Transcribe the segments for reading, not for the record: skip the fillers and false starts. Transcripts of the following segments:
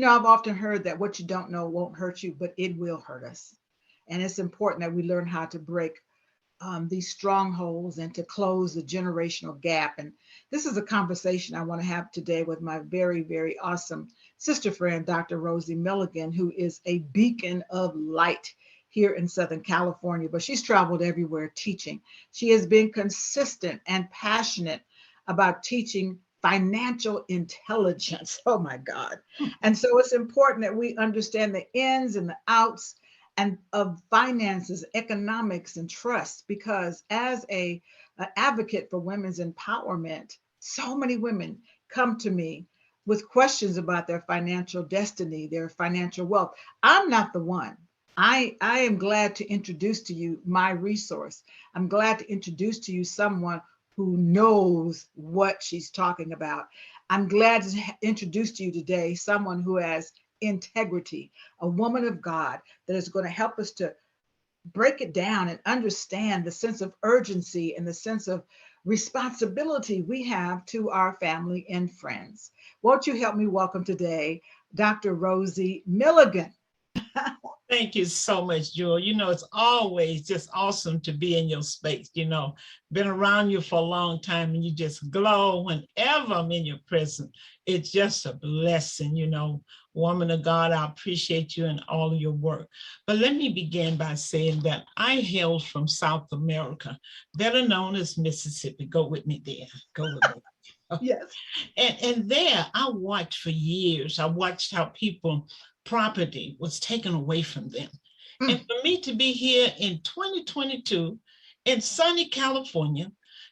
I've often heard that what you don't know won't hurt you, but it will hurt us. And it's important that we learn how to break these strongholds and to close the generational gap. And this is a conversation I want to have today with my very, very awesome sister friend, Dr. Rosie Milligan, who is a beacon of light here in Southern California, but she's traveled everywhere teaching. She has been consistent and passionate about teaching financial intelligence. Oh my God. And so it's important that we understand the ins and the outs and of finances, economics, and trust. Because as an advocate for women's empowerment, so many women come to me with questions about their financial destiny, their financial wealth. I'm not the one. I am glad to introduce to you my resource. I'm glad to introduce to you someone who knows what she's talking about. I'm glad to introduce to you today someone who has integrity, a woman of God that is going to help us to break it down and understand the sense of urgency and the sense of responsibility we have to our family and friends. Won't you help me welcome today Dr. Rosie Milligan? Thank you so much, Jewel. It's always just awesome to be in your space. Been around you for a long time and you just glow whenever I'm in your presence. It's just a blessing, Woman of God, I appreciate you and all of your work. But let me begin by saying that I hail from South America, better known as Mississippi. Go with me there. Go with me. Yes. And there I watched for years. I watched how people property was taken away from them. And Mm. for me to be here in 2022 in sunny California,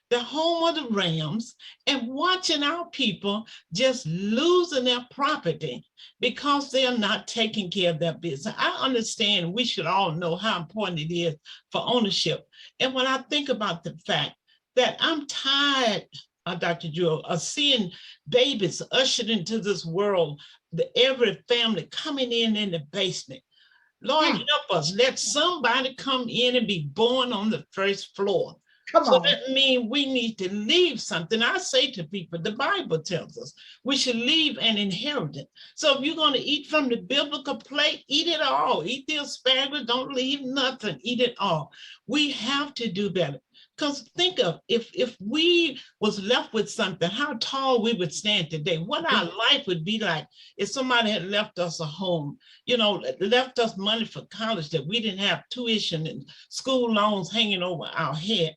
the home of the Rams, and watching our people just losing their property because they are not taking care of their business. I understand we should all know how important it is for ownership. And when I think about the fact that I'm tired, Dr. Jewel, of seeing babies ushered into this world, every family coming in the basement. Lord, Mm. help us. Let somebody come in and be born on the first floor. Come So on. that means we need to leave something. I say to people, the Bible tells us we should leave an inheritance. So if you're going to eat from the biblical plate, eat it all. Eat the asparagus, don't leave nothing. Eat it all. We have to do better. Because think of if we was left with something, how tall we would stand today, what our life would be like if somebody had left us a home, left us money for college that we didn't have tuition and school loans hanging over our head.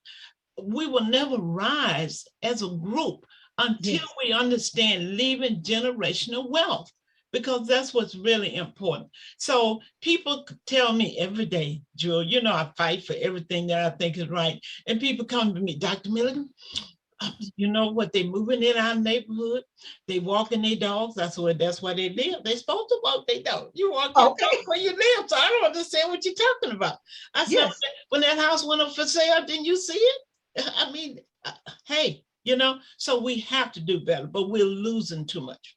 We will never rise as a group until Yes. we understand leaving generational wealth, because that's what's really important. So people tell me every day, Jewel, I fight for everything that I think is right. And people come to me, Dr. Milligan, you know what? They moving in our neighborhood. They walking their dogs. That's why they live. They supposed to walk their dog. You walk your dog Okay. where you live. So I don't understand what you're talking about. I said, Yes. when that house went up for sale, didn't you see it? I mean, hey, so we have to do better, but we're losing too much.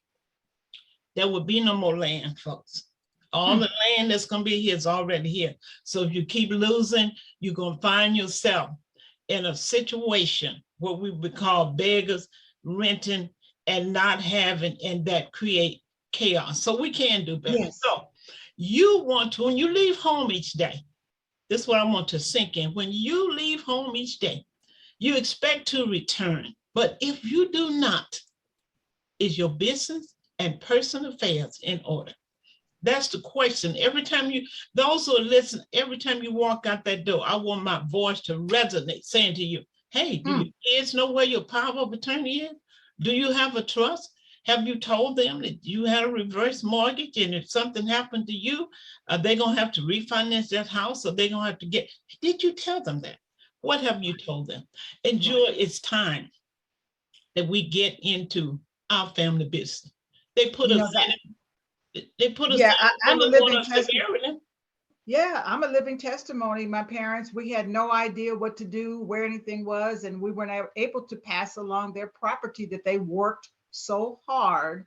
There will be no more land, folks. All the Mm. land that's going to be here is already here. So if you keep losing, you're going to find yourself in a situation where we would call beggars, renting, and not having, and that create chaos. So we can do better. Yes. So you want to, when you leave home each day, this is what I want to sink in. When you leave home each day, you expect to return. But if you do not, is your business and personal affairs in order? That's the question. Every time those who listen, every time you walk out that door, I want my voice to resonate, saying to you, hey, do your Mm. kids know where your power of attorney is? Do you have a trust? Have you told them that you had a reverse mortgage, and if something happened to you, are they going to have to refinance that house, or they going to have to did you tell them that? What have you told them? Enjoy. Right. It's time that we get into our family business. They put You us know that. in it. They put us in Yeah, it when I'm a they want living us to testimony. bury them. Yeah, I'm a living testimony. My parents, we had no idea what to do, where anything was, and we weren't able to pass along their property that they worked so hard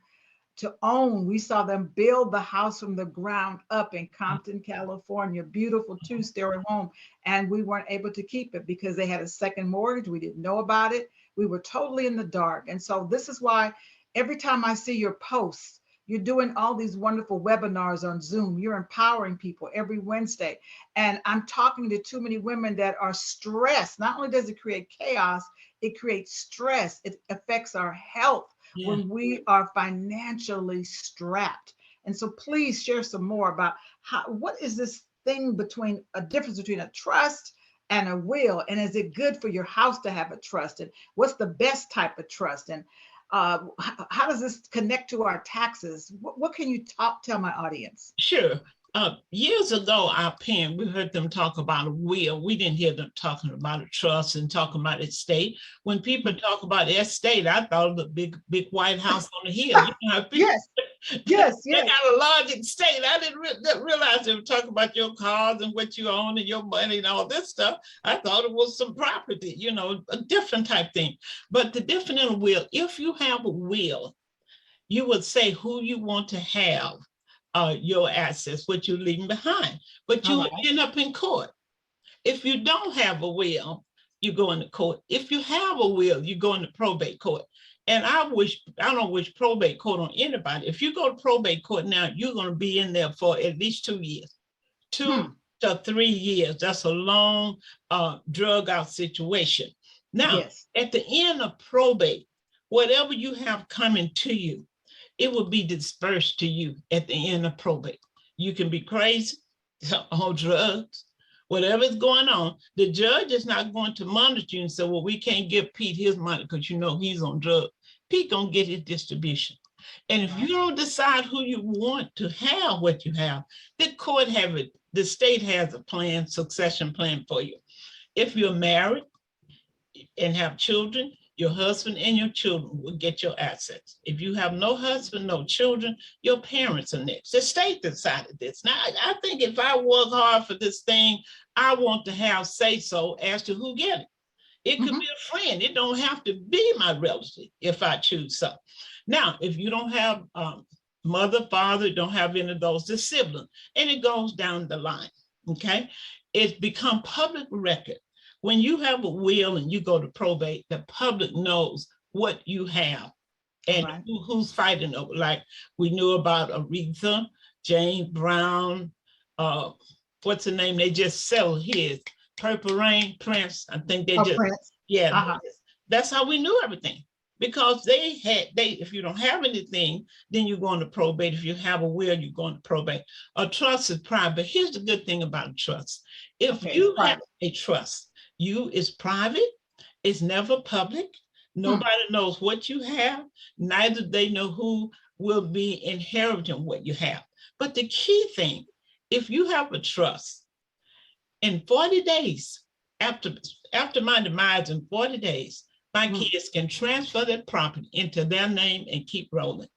to own. We saw them build the house from the ground up in Compton, California, beautiful two-story home, and we weren't able to keep it because they had a second mortgage. We didn't know about it. We were totally in the dark. And so this is why every time I see your posts, You're doing all these wonderful webinars on Zoom. You're empowering people every Wednesday. And I'm talking to too many women that are stressed. Not only does it create chaos, it creates stress. It affects our health Yeah. when we are financially strapped. And so please share some more about what is this thing between a difference between a trust and a will, and is it good for your house to have a trust, and what's the best type of trust, and how does this connect to our taxes? What can you tell my audience? Sure. Years ago, our parents, we heard them talk about a will. We didn't hear them talking about a trust and talking about estate. When people talk about estate, I thought of the big white house on the hill. You know, Yes, yes, they yes. got a large estate. I didn't realize they were talking about your cars and what you own and your money and all this stuff. I thought it was some property, you know, a different type thing. But the different in a will, if you have a will, you would say who you want to have your assets, what you're leaving behind, but you Right. end up in court. If you don't have a will, you go into court. If you have a will, you go into probate court. And I don't wish probate court on anybody. If you go to probate court now, you're going to be in there for at least 2 years, 2 to 3 years. That's a long drug out situation. Now, yes. at the end of probate, whatever you have coming to you, it will be dispersed to you at the end of probate. You can be crazy, on drugs, whatever's going on. The judge is not going to monitor you and say, well, we can't give Pete his money because you know he's on drugs. Pete gonna get his distribution. And if you don't decide who you want to have what you have, the court have it, the state has a plan, succession plan for you. If you're married and have children, your husband and your children will get your assets. If you have no husband, no children, your parents are next. The state decided this. Now, I think if I work hard for this thing, I want to have say so as to who get it. It could be a friend. It don't have to be my relative if I choose so. Now, if you don't have mother, father, don't have any of those, the sibling, and it goes down the line, okay? It's become public record. When you have a will and you go to probate, the public knows what you have and who's fighting over. Like we knew about Aretha, James Brown, what's the name? They just settled his Purple Rain, Prince. I think they just, Prince. yeah. That's how we knew everything. Because if you don't have anything, then you're going to probate. If you have a will, you're going to probate. A trust is private. Here's the good thing about a trust. If you have a trust, it's private, it's never public. Nobody knows what you have, neither they know who will be inheriting what you have. But the key thing, if you have a trust, in 40 days, after my demise in 40 days, my kids can transfer that property into their name and keep rolling.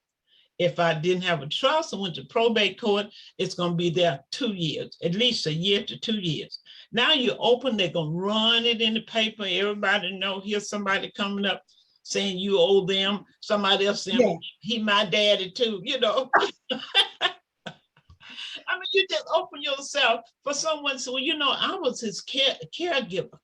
If I didn't have a trust and went to probate court, it's going to be there 2 years, at least a year to 2 years. Now you're open, they're going to run it in the paper. Everybody know, here's somebody coming up saying you owe them. Somebody else saying, he my daddy too, you know. I mean, you just open yourself for someone. So, you know, I was his caregiver.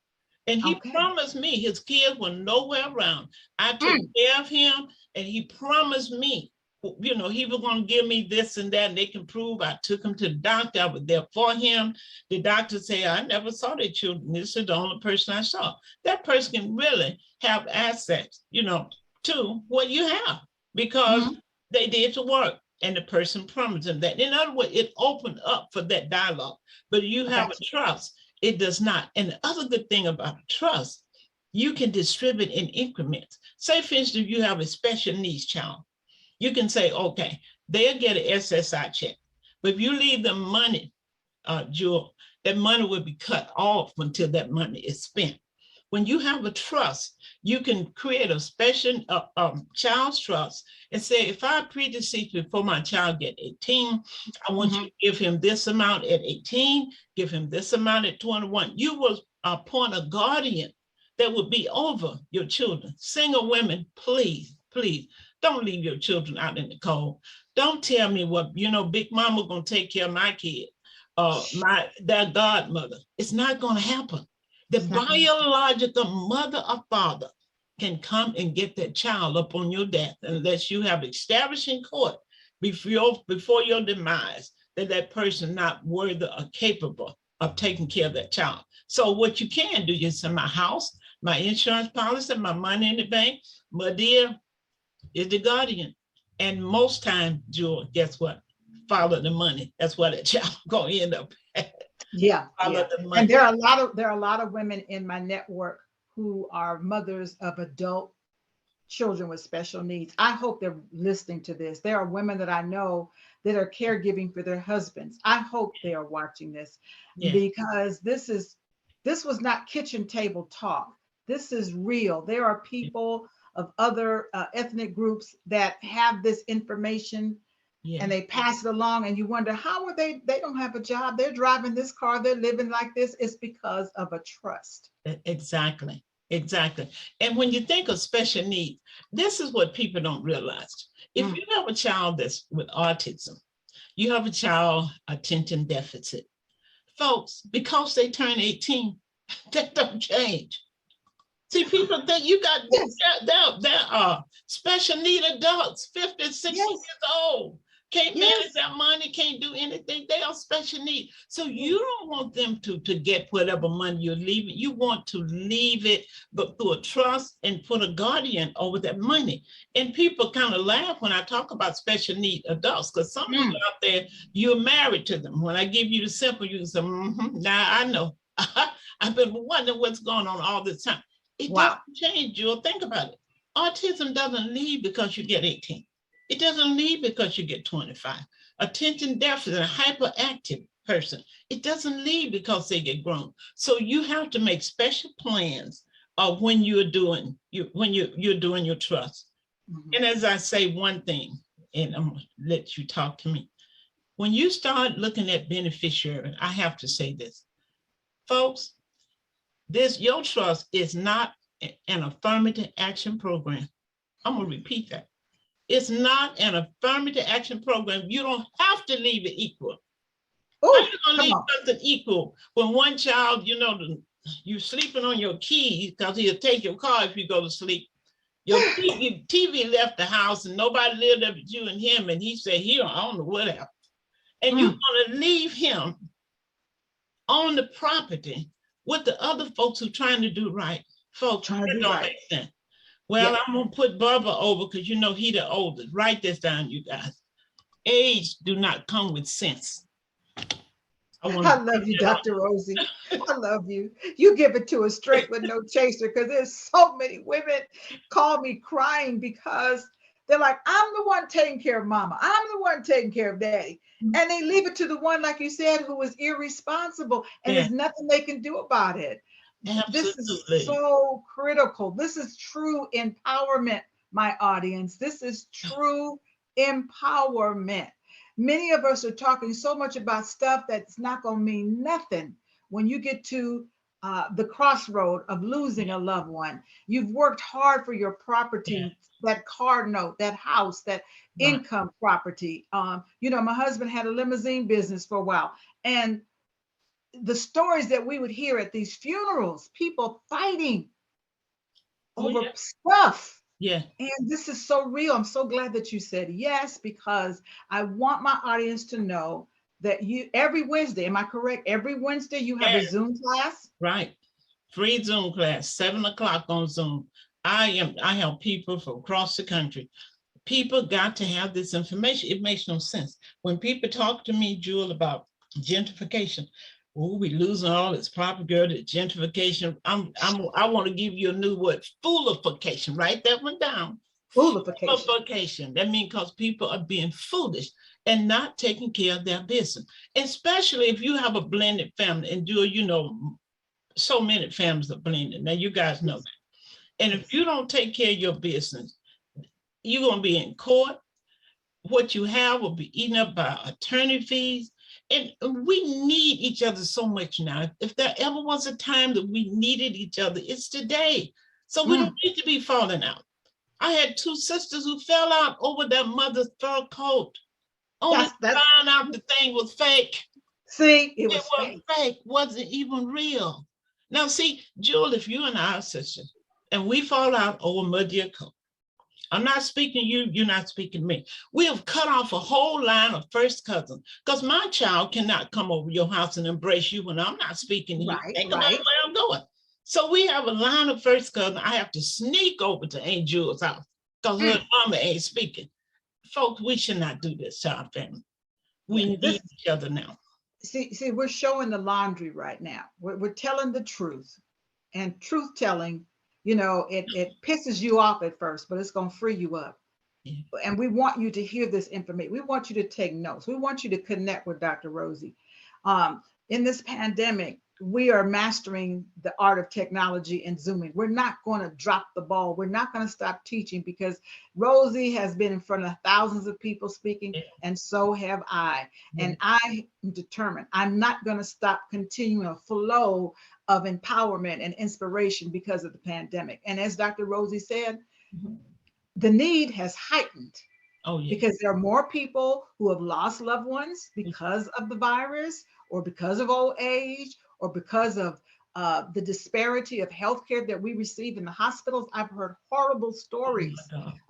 And he promised me his kids were nowhere around. I took care of him, and he promised me, you know, he was going to give me this and that, and they can prove I took him to the doctor. I was there for him. The doctor said, I never saw their children. This is the only person I saw. That person can really have access, you know, to what you have because they did the work and the person promised them that. In other words, it opened up for that dialogue. But you have a trust. It does not. And the other good thing about a trust, you can distribute in increments. Say, for instance, you have a special needs child. You can say, okay, they'll get an SSI check. But if you leave them money, Jewel, that money will be cut off until that money is spent. When you have a trust, you can create a special child's trust and say, if I predecease before my child get 18, I want you to give him this amount at 18, give him this amount at 21. You will appoint a guardian that will be over your children. Single women, please, please, don't leave your children out in the cold. Don't tell me what, you know, Big Mama gonna take care of my kid, their godmother. It's not gonna happen. The biological mother or father can come and get that child up on your death unless you have established in court before your demise, that person not worthy or capable of taking care of that child. So what you can do, you say, my house, my insurance policy, my money in the bank, my dear, is the guardian. And most times, Jewel, guess what? Follow the money. That's where that child gonna end up. Yeah, Follow yeah. the money. And there are a lot of women in my network who are mothers of adult children with special needs. I hope they're listening to this. There are women that I know that are caregiving for their husbands. I hope they are watching this, Yeah. because this was not kitchen table talk. This is real. There are people of other ethnic groups that have this information, Yeah. and they pass it along, and you wonder, how are they don't have a job, they're driving this car, they're living like this. It's because of a trust. Exactly. Exactly. And when you think of special needs, this is what people don't realize. If you have a child that's with autism, you have a child attention deficit, folks, because they turn 18, that don't change. See, people think you got, Yes. there are special need adults, 50, 60 Yes. years old, can't Yes. manage their money, can't do anything. They are special need. So you don't want them to get whatever money you're leaving. You want to leave it, but through a trust and put a guardian over that money. And people kind of laugh when I talk about special need adults, because some of you out there, you're married to them. When I give you the simple, you can say, now I know. I've been wondering what's going on all this time. It doesn't change, Jewel. Think about it. Autism doesn't leave because you get 18. It doesn't leave because you get 25. Attention deficit, a hyperactive person, it doesn't leave because they get grown. So you have to make special plans of when you're doing your trust. And as I say one thing, and I'm gonna let you talk to me. When you start looking at beneficiaries, I have to say this, folks. Your trust is not an affirmative action program. I'm gonna repeat that. It's not an affirmative action program. You don't have to leave it equal. How are you gonna leave something equal when one child, you sleeping on your keys because he'll take your car if you go to sleep. Your TV left the house and nobody lived up with you and him, and he said, "Here, I don't know what happened." And you're gonna leave him on the property with the other folks who trying to do right. Folks, that don't make sense. Well, I'm gonna put Bubba over because he the oldest. Write this down, you guys. Age do not come with sense. I love you, Dr. Rosie. I love you. You give it to us straight with no chaser, because there's so many women call me crying because they're like, I'm the one taking care of mama. I'm the one taking care of daddy. And they leave it to the one, like you said, who is irresponsible, and there's nothing they can do about it. Absolutely. This is so critical. This is true empowerment, my audience. This is true empowerment. Many of us are talking so much about stuff that's not going to mean nothing when you get to the crossroad of losing a loved one. You've worked hard for your property, that car note, that house, that income property. My husband had a limousine business for a while, and the stories that we would hear at these funerals, people fighting over stuff. Yeah. And this is so real. I'm so glad that you said yes, because I want my audience to know that every Wednesday, am I correct? Every Wednesday you have a Zoom class? Right. Free Zoom class, 7:00 on Zoom. I have people from across the country. People got to have this information. It makes no sense. When people talk to me, Jewel, about gentrification, we losing all this property, the gentrification. I want to give you a new word, foolification. Write that one down. Foolification. That means because people are being foolish and not taking care of their business, especially if you have a blended family. And so many families are blended. Now you guys know that. And if you don't take care of your business, you're gonna be in court. What you have will be eaten up by attorney fees. And we need each other so much now. If there ever was a time that we needed each other, it's today. So we don't need to be falling out. I had two sisters who fell out over their mother's fur coat. Only found out the thing was fake. See, it was fake. Wasn't even real. Now, see, Jewel, if you and I are sisters and we fall out over muddy coat, I'm not speaking to you, you're not speaking to me. We have cut off a whole line of first cousins because my child cannot come over your house and embrace you when I'm not speaking to you. Right, Think about right. where I'm going. So we have a line of first cousins. I have to sneak over to Aunt Jewel's house because her mama ain't speaking. Folks, we should not do this to our family. We Yeah, need this each other now. see, we're showing the laundry right now. We're telling the truth, and truth telling, it pisses you off at first, but it's going to free you up. Yeah. And we want you to hear this information. We want you to take notes. We want you to connect with Dr. Rosie. In this pandemic, we are mastering the art of technology and Zooming. We're not going to drop the ball. We're not going to stop teaching because Rosie has been in front of thousands of people speaking, and so have I. And I am determined. I'm not going to stop continuing a flow of empowerment and inspiration because of the pandemic. And as Dr. Rosie said, the need has heightened. Oh, yeah. Because there are more people who have lost loved ones because of the virus, or because of old age, or because of the disparity of healthcare that we receive in the hospitals. I've heard horrible stories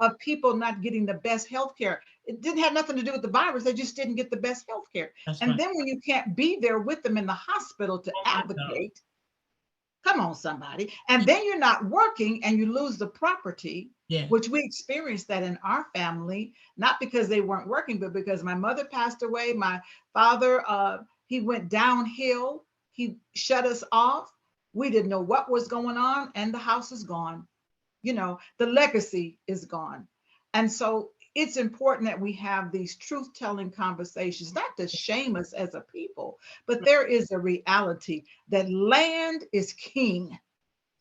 of people not getting the best healthcare. It didn't have nothing to do with the virus. They just didn't get the best healthcare. And then when you can't be there with them in the hospital to advocate, come on, somebody. And then you're not working and you lose the property, which we experienced that in our family, not because they weren't working, but because my mother passed away. My father, he went downhill. He shut us off. We didn't know what was going on, and the house is gone. The legacy is gone. And so it's important that we have these truth-telling conversations, not to shame us as a people, but there is a reality that land is king.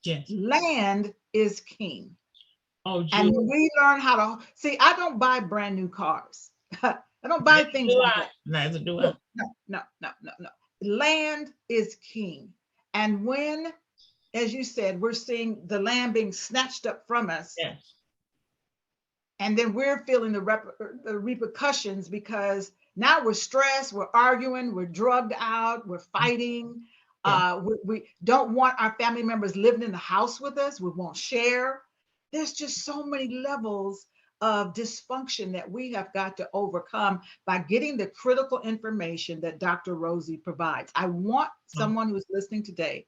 Yes. Land is king. Oh, and we learn how to see. I don't buy brand new cars. I don't buy things like that. Neither do I. No. Land is king. And when, as you said, we're seeing the land being snatched up from us, Yes. and then we're feeling the repercussions because now we're stressed, we're arguing, we're drugged out, we're fighting. We don't want our family members living in the house with us. We won't share. There's just so many levels of dysfunction that we have got to overcome by getting the critical information that Dr. Rosie provides. I want someone who's listening today,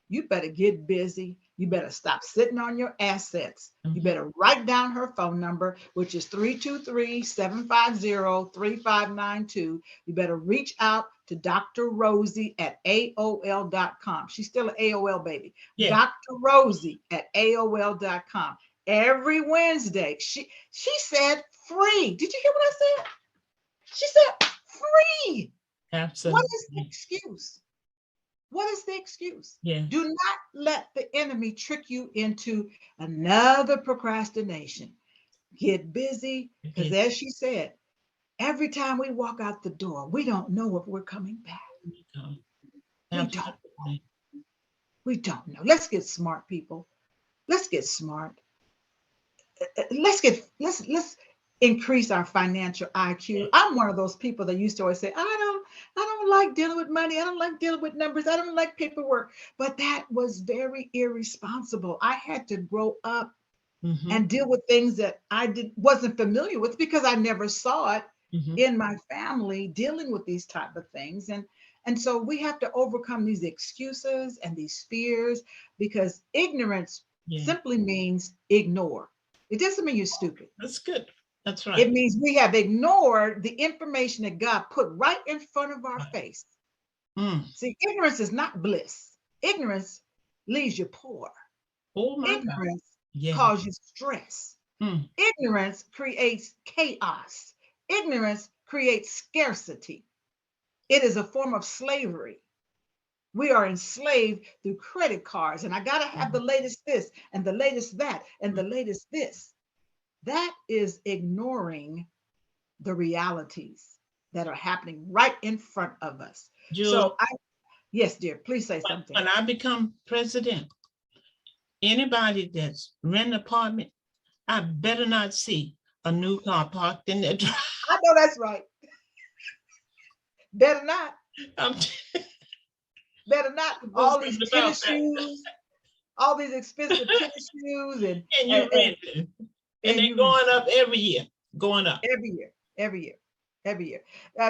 you better get busy. You better stop sitting on your assets. You better write down her phone number, which is 323-750-3592. You better reach out to Dr. Rosie at AOL.com. She's still an AOL baby. Yeah. Dr. Rosie at AOL.com. Every Wednesday, she said free. Did you hear what I said? She said free. Absolutely. What is the excuse? What is the excuse? Yeah. Do not let the enemy trick you into another procrastination. Get busy, because as she said, every time we walk out the door, we don't know if we're coming back. We don't know. Let's get smart, people. Let's get smart. Let's increase our financial IQ. I'm one of those people that used to always say, I don't like dealing with money. I don't like dealing with numbers. I don't like paperwork. But that was very irresponsible. I had to grow up and deal with things that I wasn't familiar with because I never saw it in my family dealing with these type of things. And so we have to overcome these excuses and these fears, because ignorance simply means ignore. It doesn't mean you're stupid. That's good. That's right. It means we have ignored the information that God put right in front of our face. See, ignorance is not bliss. Ignorance leaves you poor. Ignorance causes you stress. Ignorance creates chaos. Ignorance creates scarcity. It is a form of slavery. We are enslaved through credit cards, and I got to have the latest this and the latest that and the latest this. That is ignoring the realities that are happening right in front of us. So yes, dear, please say something. When I become president, anybody that's renting an apartment, I better not see a new car parked in their driveway. I know that's right. Better not. Better not. All these tennis shoes, all these expensive tennis shoes, and you're renting. And And they're you going up every year, going up. every year, every year, every year.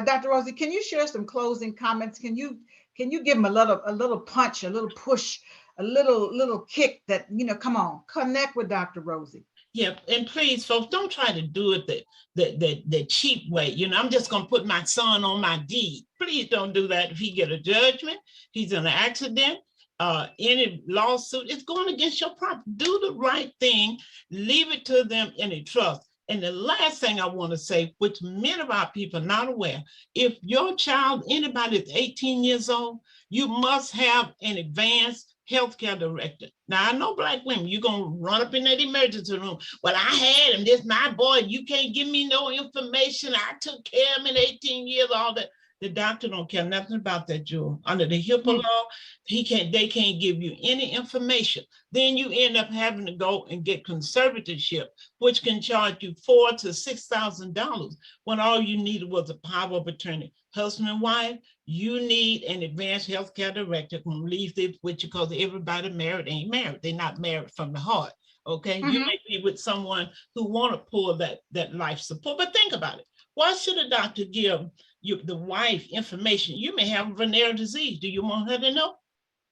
Dr. Rosie, can you share some closing comments? Can you give them a little punch, a little push, a little kick that, come on, connect with Dr. Rosie. Yeah, and please, folks, don't try to do it the cheap way. I'm just gonna put my son on my deed. Please don't do that. If he get a judgment, he's in an accident, any lawsuit, it's going against your property. Do the right thing, leave it to them in a trust. And the last thing I want to say, which many of our people are not aware, if your child, anybody that's 18 years old, you must have an advanced healthcare director. Now, I know Black women, you're going to run up in that emergency room. Well, I had him, this my boy, you can't give me no information. I took care of him at 18 years, all that. The doctor don't care nothing about that, Jewel. Under the HIPAA law, they can't give you any information. Then you end up having to go and get conservatorship, which can charge you $4,000 to $6,000 when all you needed was a power of attorney. Husband and wife, you need an advanced healthcare director who leave this with you, because everybody married ain't married. They're not married from the heart. Okay, you may be with someone who want to pull that life support, but think about it. Why should a doctor give the wife information? You may have venereal disease. Do you want her to know?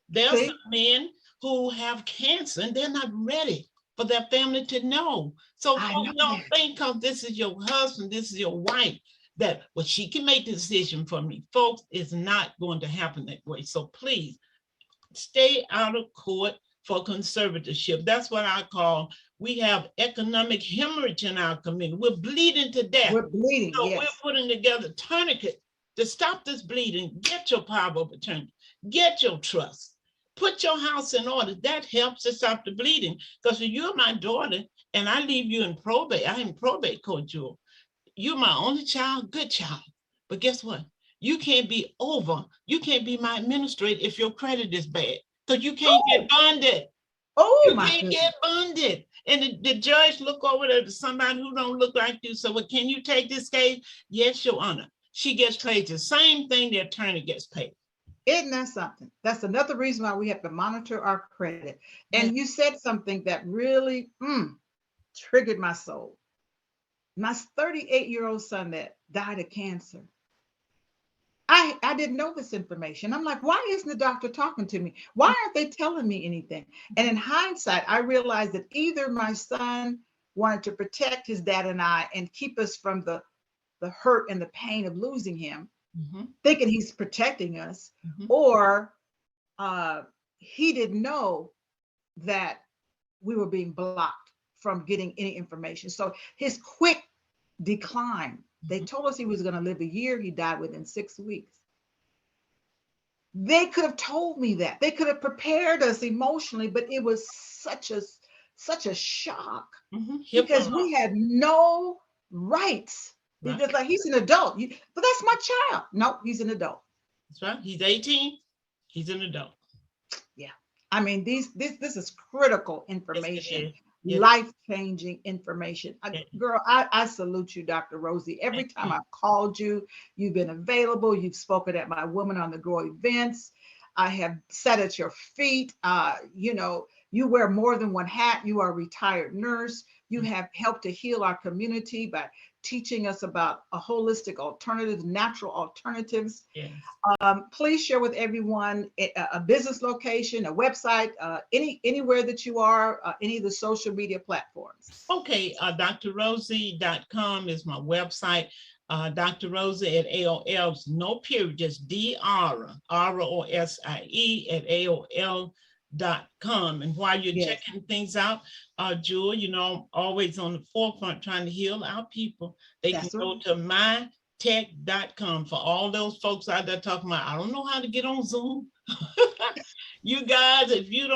There's some men who have cancer and they're not ready for their family to know. So don't think because this is your husband, this is your wife, that well, she can make the decision for me. Folks, it's not going to happen that way. So please stay out of court for conservatorship. That's what I call, we have economic hemorrhage in our community. We're bleeding to death. We're bleeding, so yes. We're putting together tourniquet to stop this bleeding. Get your power of attorney, get your trust, put your house in order. That helps to stop the bleeding. Because if you're my daughter and I leave you in probate, I'm in probate court, Jewel. You're my only child, good child. But guess what? You can't be my administrator if your credit is bad. Because you can't get bonded. You can't get bonded. And the judge look over there to somebody who don't look like you. So, well, can you take this case? Yes, Your Honor. She gets paid the same thing the attorney gets paid. Isn't that something? That's another reason why we have to monitor our credit. And you said something that really triggered my soul. My 38-year-old son that died of cancer. I didn't know this information. I'm like, why isn't the doctor talking to me? Why aren't they telling me anything? And in hindsight, I realized that either my son wanted to protect his dad and I and keep us from the hurt and the pain of losing him, thinking he's protecting us, or he didn't know that we were being blocked from getting any information. So his quick decline, they told us he was going to live a year. He died within 6 weeks. They could have told me that. They could have prepared us emotionally, but it was such a shock because we had no rights. Right. Just like, he's an adult, but that's my child. No, he's an adult. That's right. He's 18. He's an adult. Yeah. I mean, this is critical information. Yes. Life-changing information. Girl, I salute you, Dr. Rosie. Every time I've called you, you've been available. You've spoken at my Women on the Grow events. I have sat at your feet. You wear more than one hat. You are a retired nurse. You have helped to heal our community by teaching us about a holistic alternative, natural alternatives. Yes. Please share with everyone a business location, a website, anywhere that you are, any of the social media platforms. Okay, drrosie.com is my website. Dr. Rosie at AOL's, no period, just DROSIE at AOL.com. And while you're checking things out, Jewel, I'm always on the forefront trying to heal our people. They can go to mytech.com for all those folks out there talking about, I don't know how to get on Zoom. You guys, if you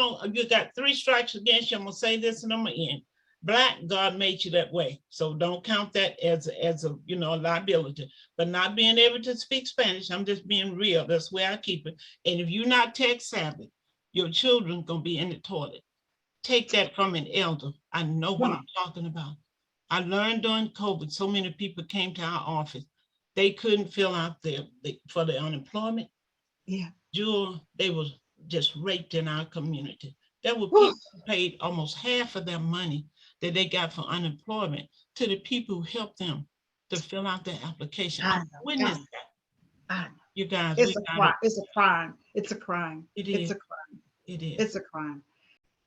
got 3 strikes against you, I'm gonna say this and I'm gonna end. Black, God made you that way. So don't count that as a liability. But not being able to speak Spanish, I'm just being real. That's where I keep it. And if you're not tech savvy, your children gonna be in the toilet. Take that from an elder. I know what I'm talking about. I learned during COVID, so many people came to our office. They couldn't fill out for the unemployment. Yeah. Jewel, they was just raped in our community. There were people who paid almost half of their money that they got for unemployment to the people who helped them to fill out their application. I I know. witnessed that. I know. You guys, It's we a got crime. it. It's a crime. It's a crime. It It's is. a crime. It is. It's a crime.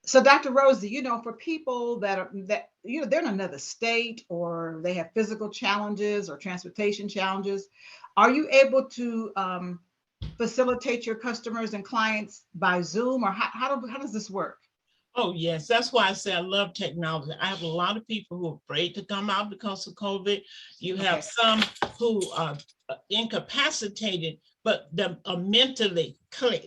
So, Dr. Rosie, for people that they're in another state, or they have physical challenges or transportation challenges, are you able to facilitate your customers and clients by Zoom, or how does this work? Oh, yes. That's why I say I love technology. I have a lot of people who are afraid to come out because of COVID. You have Okay. some who are incapacitated, but they're mentally clear,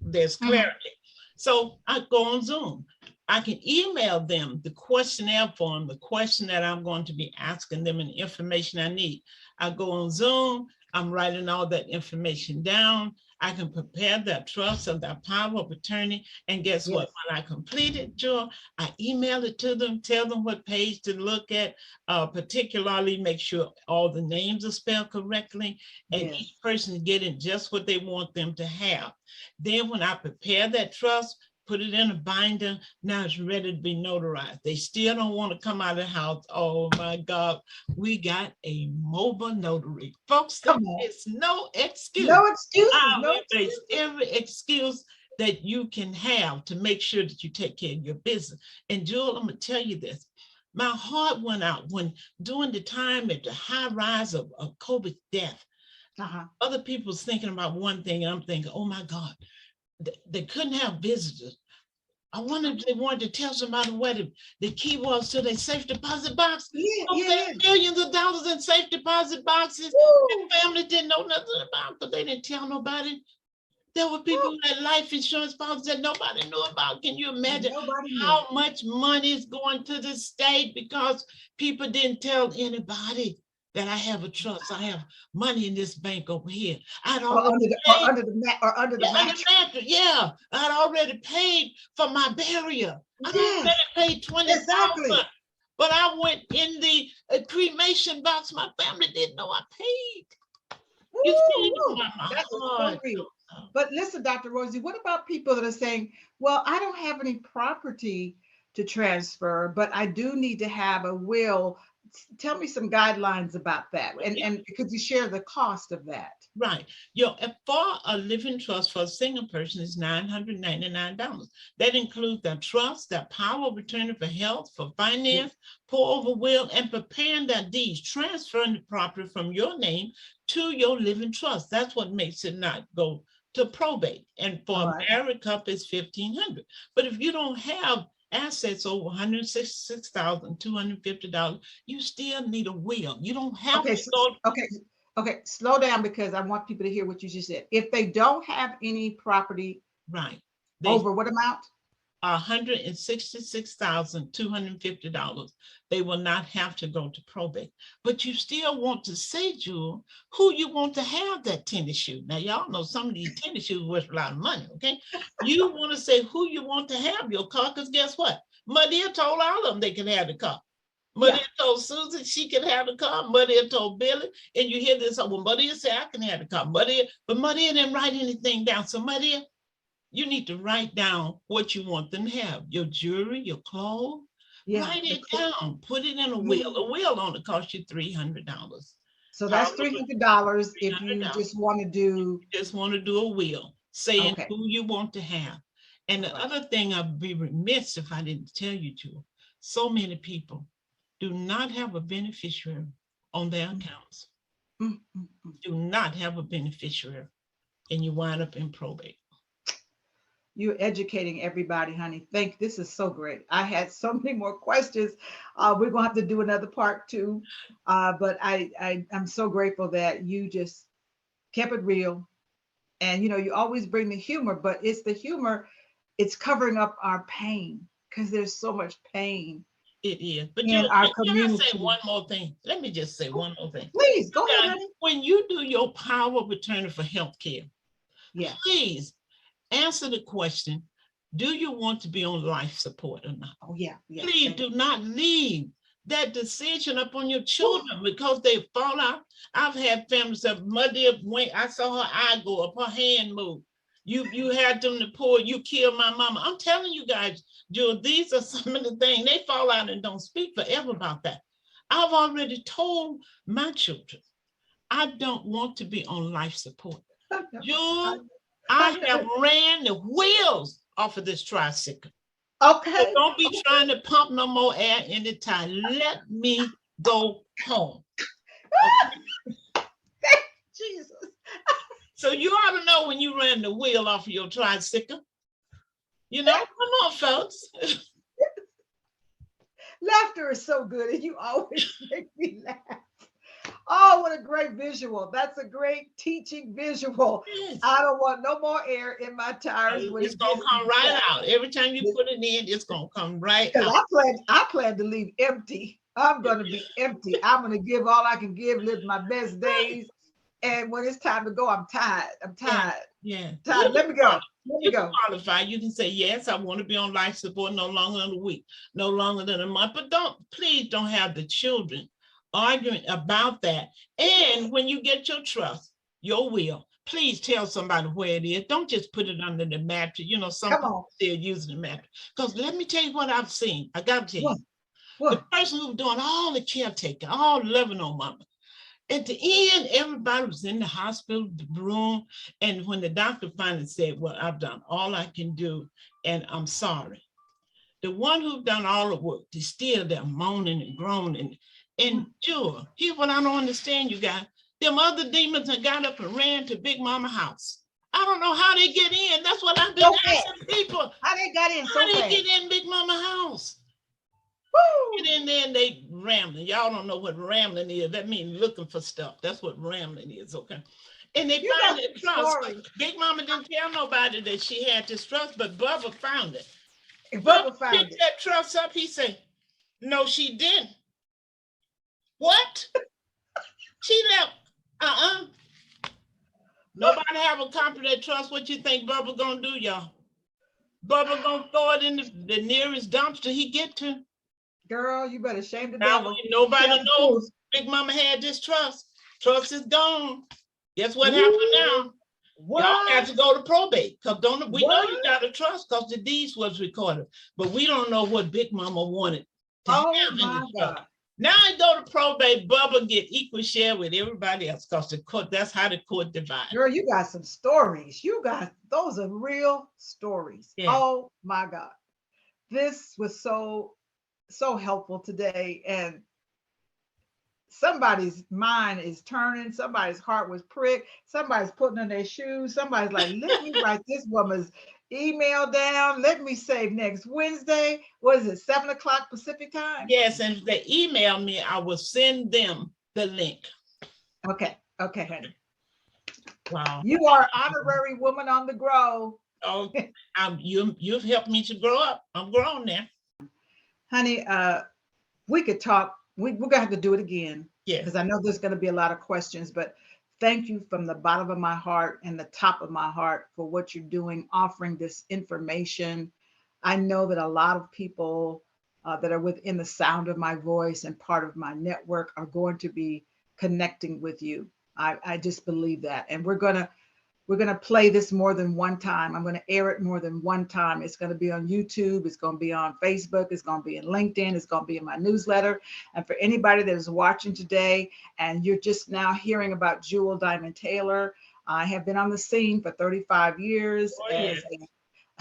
there's clarity. So I go on Zoom. I can email them the questionnaire form, the question that I'm going to be asking them, and the information I need. I go on Zoom. I'm writing all that information down. I can prepare that trust of that power of attorney. And guess what? Yes. When I complete it, Joe, I email it to them, tell them what page to look at, particularly make sure all the names are spelled correctly, and Yes. each person is getting just what they want them to have. Then when I prepare that trust, put it in a binder, now it's ready to be notarized. They still don't want to come out of the house. Oh my God, we got a mobile notary. Folks, there Come on. is no excuse. No excuses. I No erase excuses. every excuse that you can have to make sure that you take care of your business. And Jewel, I'm gonna tell you this. My heart went out when during the time at the high rise of COVID death, other people's thinking about one thing, and I'm thinking, oh my God, they couldn't have visitors. I wonder if they wanted to tell somebody where the key was to their safe deposit box. Yeah. Millions of dollars in safe deposit boxes. Woo. And family didn't know nothing about, but they didn't tell nobody. There were people who had life insurance policies that nobody knew about. Can you imagine Nobody knew. how much money is going to the state because people didn't tell anybody that I have a trust? I have money in this bank over here. I'd Or already under the mattress. Yeah, I'd already paid for my burial. I'd Yes. already paid $20,000. Exactly. But I went in the cremation box. My family didn't know I paid. You see, Woo. my That is so heart. real. But listen, Dr. Rosie, what about people that are saying, well, I don't have any property to transfer, but I do need to have a will? Tell me some guidelines about that. And could you share the cost of that? Right. For a living trust for a single person is $999. That includes their trust, their power of attorney for health, for finance, pour over will, and preparing their deeds, transferring the property from your name to your living trust. That's what makes it not go to probate. And for a married couple, it's $1,500. But if you don't have assets over $166,250, you still need a will. You don't have to go. Okay, slow down, because I want people to hear what you just said. If they don't have any property, right, over what amount? $166,250, they will not have to go to probate. But you still want to say, Jewel, who you want to have that tennis shoe. Now, y'all know some of these tennis shoes worth a lot of money, okay? You want to say who you want to have your car, because guess what? Madia told all of them they can have the car. Madia told Susan she can have the car. Madia told Billy, and you hear this, when Madia said, I can have the car. But Madia didn't write anything down. So Madia, you need to write down what you want them to have. Your jewelry, your clothes. Write it down. Put it in a will. A will only costs you $300. So that's $300 if you just want to do. A will, saying who you want to have. And the other thing, I'd be remiss if I didn't tell you to. So many people do not have a beneficiary on their accounts. Do not have a beneficiary, and you wind up in probate. You're educating everybody, honey. This is so great. I had so many more questions. We're gonna have to do another part 2. But I'm so grateful that you just kept it real. And you always bring the humor, but it's the humor, it's covering up our pain, because there's so much pain. It is. But in our community. Can I say one more thing? Let me just say one more thing. Please, go ahead, honey. When you do your power of attorney for healthcare, please answer the question, do you want to be on life support or not? Oh, yeah. Please do not leave that decision up on your children because they fall out. I've had families that Madia went, I saw her eye go up, her hand move. You had them to pour, you killed my mama. I'm telling you guys, Jewel, these are some of the things they fall out and don't speak forever about that. I've already told my children, I don't want to be on life support. Jewel, I have ran the wheels off of this tricycle. Okay. So don't be trying to pump no more air anytime. Let me go home. Okay? Jesus. So you ought to know when you ran the wheel off of your tricycle. You know, come on, folks. Laughter is so good, and you always make me laugh. Oh, what a great visual. That's a great teaching visual. Yes. I don't want no more air in my tires. When It's gonna come right out. Every time you put it in, it's gonna come right out. I plan to leave empty. I'm gonna be empty. I'm gonna give all I can give, live my best days. And when it's time to go, I'm tired. I'm tired. Yeah. Tired. Let me go. Let me You go. can qualify. You can say, yes, I want to be on life support no longer than a week, no longer than a month. But please don't have the children arguing about that. And when you get your trust, your will, please tell somebody where it is. Don't just put it under the mattress. You know, some people still using the mattress. Because let me tell you what I've seen. I got to tell you. What? The person who was doing all the caretaking, all loving on mama. At the end, everybody was in the hospital room. And when the doctor finally said, well, I've done all I can do, and I'm sorry. The one who's done all the work is still there moaning and groaning. And sure, here's what I don't understand, you guys. Them other demons that got up and ran to Big Mama house. I don't know how they get in. That's what I've been asking people. How they got in so fast? How they get in Big Mama house? Get in there and they rambling. Y'all don't know what rambling is. That means looking for stuff. That's what rambling is, okay? And they find it trust. Big Mama didn't tell nobody that she had this trust, but Bubba found it. Bubba found picked that trust up. He said, no, she didn't. What? She left. Nobody have a copy of that trust. What you think Bubba gonna do, y'all? Bubba gonna throw it in the nearest dumpster he get to. Girl, you better shame the now, devil. Nobody knows Big Mama had this trust. Trust is gone. Guess what happened now? What? Y'all have to go to probate because we know you got a trust because the deeds was recorded, but we don't know what Big Mama wanted. Oh my God! Now I go to probate. Bubba get equal share with everybody else because the court. That's how the court divides. Girl, you got some stories. Those are real stories. Yeah. Oh my God! This was so helpful today, and somebody's mind is turning, somebody's heart was pricked, somebody's putting on their shoes, somebody's like, let me write this woman's email down, let me save next Wednesday. What is it, 7 o'clock Pacific time? Yes, and if they email me, I will send them the link. Okay, honey. Wow. You are honorary woman on the grow. Oh, you've helped me to grow up. I'm grown now. Honey, we could talk. We're gonna have to do it again. Yeah. Because I know there's gonna be a lot of questions, but thank you from the bottom of my heart and the top of my heart for what you're doing, offering this information. I know that a lot of people that are within the sound of my voice and part of my network are going to be connecting with you. I just believe that. And we're gonna play this more than one time. I'm going to air it more than one time. It's going to be on YouTube. It's going to be on Facebook. It's going to be in LinkedIn. It's going to be in my newsletter. And for anybody that is watching today and you're just now hearing about Jewel Diamond Taylor, I have been on the scene for 35 years as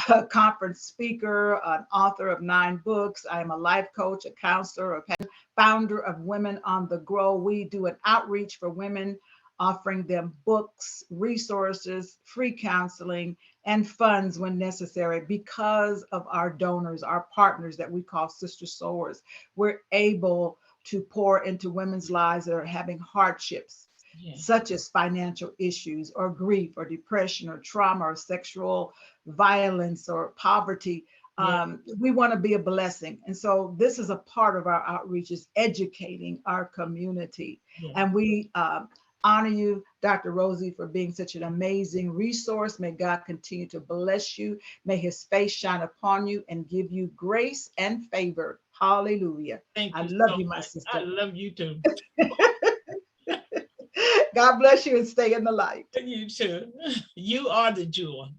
a conference speaker, an author of 9 books. I am a life coach, a counselor, a founder of Women on the Grow. We do an outreach for women, offering them books, resources, free counseling, and funds when necessary. Because of our donors, our partners that we call Sister Sowers, we're able to pour into women's lives that are having hardships, such as financial issues or grief or depression or trauma or sexual violence or poverty. We want to be a blessing. And so this is a part of our outreach, is educating our community. And we honor you, Dr. Rosie, for being such an amazing resource. May God continue to bless you. May his face shine upon you and give you grace and favor. Hallelujah. Thank you. I love you, my sister. I love you too. God bless you and stay in the light. You too. You are the jewel.